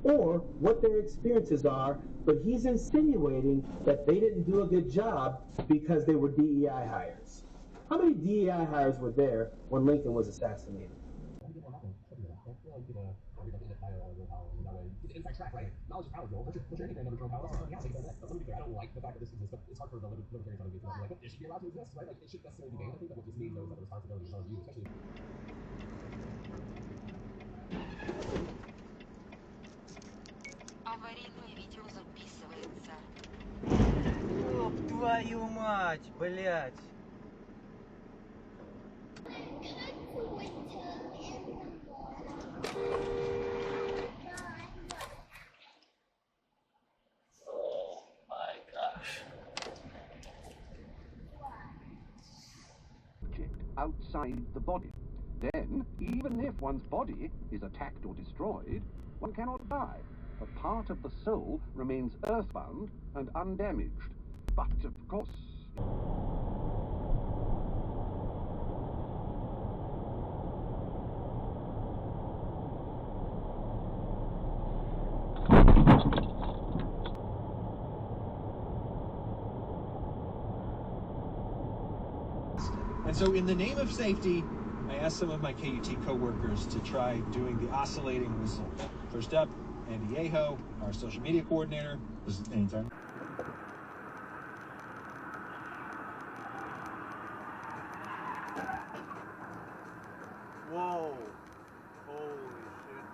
or what their experiences are, but he's insinuating that they didn't do a good job because they were DEI hires. How many DEI hires were there when Lincoln was assassinated? Inside track, right? Knowledge is power, Joel. Put your anything under Joel Power. Let me be clear, I don't like the fact that this exists, but it's hard for the libertarians to be like, it should be allowed to exist, right? Like, it shouldn't necessarily be banned. I think that what this means, though, is that the responsibility is on you, especially. Аварийное видео записывается. Ёб твою мать, блять. Outside the body. Then, even if one's body is attacked or destroyed, one cannot die. A part of the soul remains earthbound and undamaged. But, of course... And so in the name of safety, I asked some of my KUT co-workers to try doing the oscillating whistle. First up, Andy Aho, our social media coordinator. This is anytime. Whoa. Holy shit.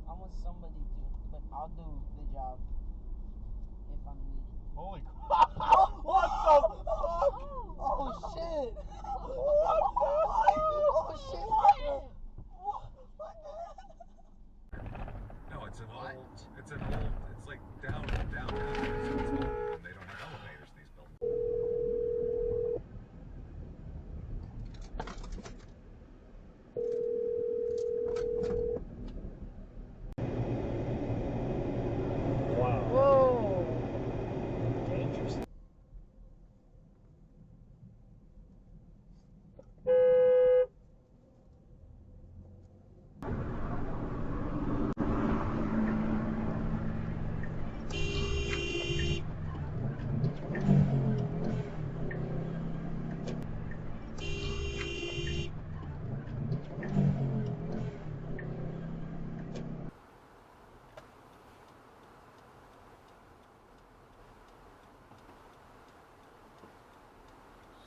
I want somebody to, but I'll do the job if I'm needed. Holy crap. What the fuck? Oh shit! No, it's an old, it's like down, so it's old, and they don't have elevators in these buildings.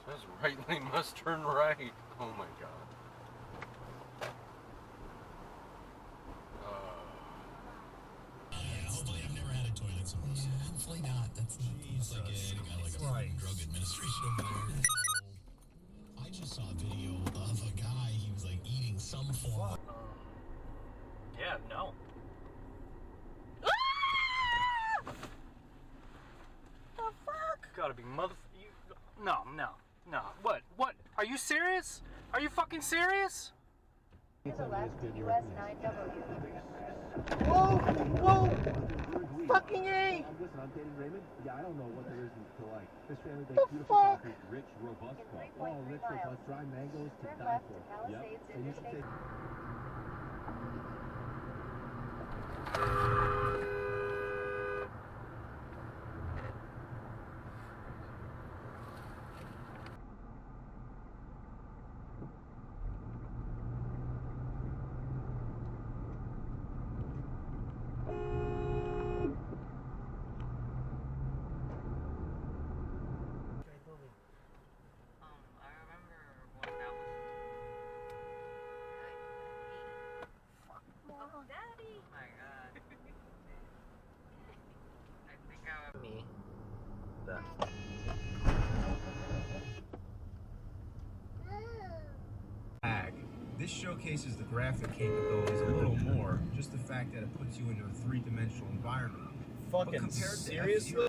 Says right lane must turn right. Oh my god. Hopefully, I've never had a toilet so close. Yeah, hopefully not. That's like a drug administration over there. I just saw a video of a guy, he was like eating some form of... Yeah, no. The fuck? Gotta be No. What? Are you serious? Are you fucking serious? To the left, US 9W. Whoa! Fucking A! Listen, I'm dating Raymond. Yeah, I don't know what there is to like. This family The makes beautiful fuck? coffee. Rich, robust In coffee. 3.3 Rich, miles. robust, dry mangoes to Turn die left for. to Palisades So you should Interstate. take... I remember when that was. Fuck. Daddy! Oh my god. I think I would. Me. This showcases the graphic capabilities a little more, just the fact that it puts you into a three-dimensional environment. Fucking seriously?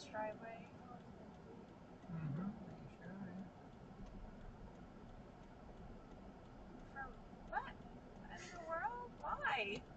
this driveway. Mm-hmm. For what? In the world? Why?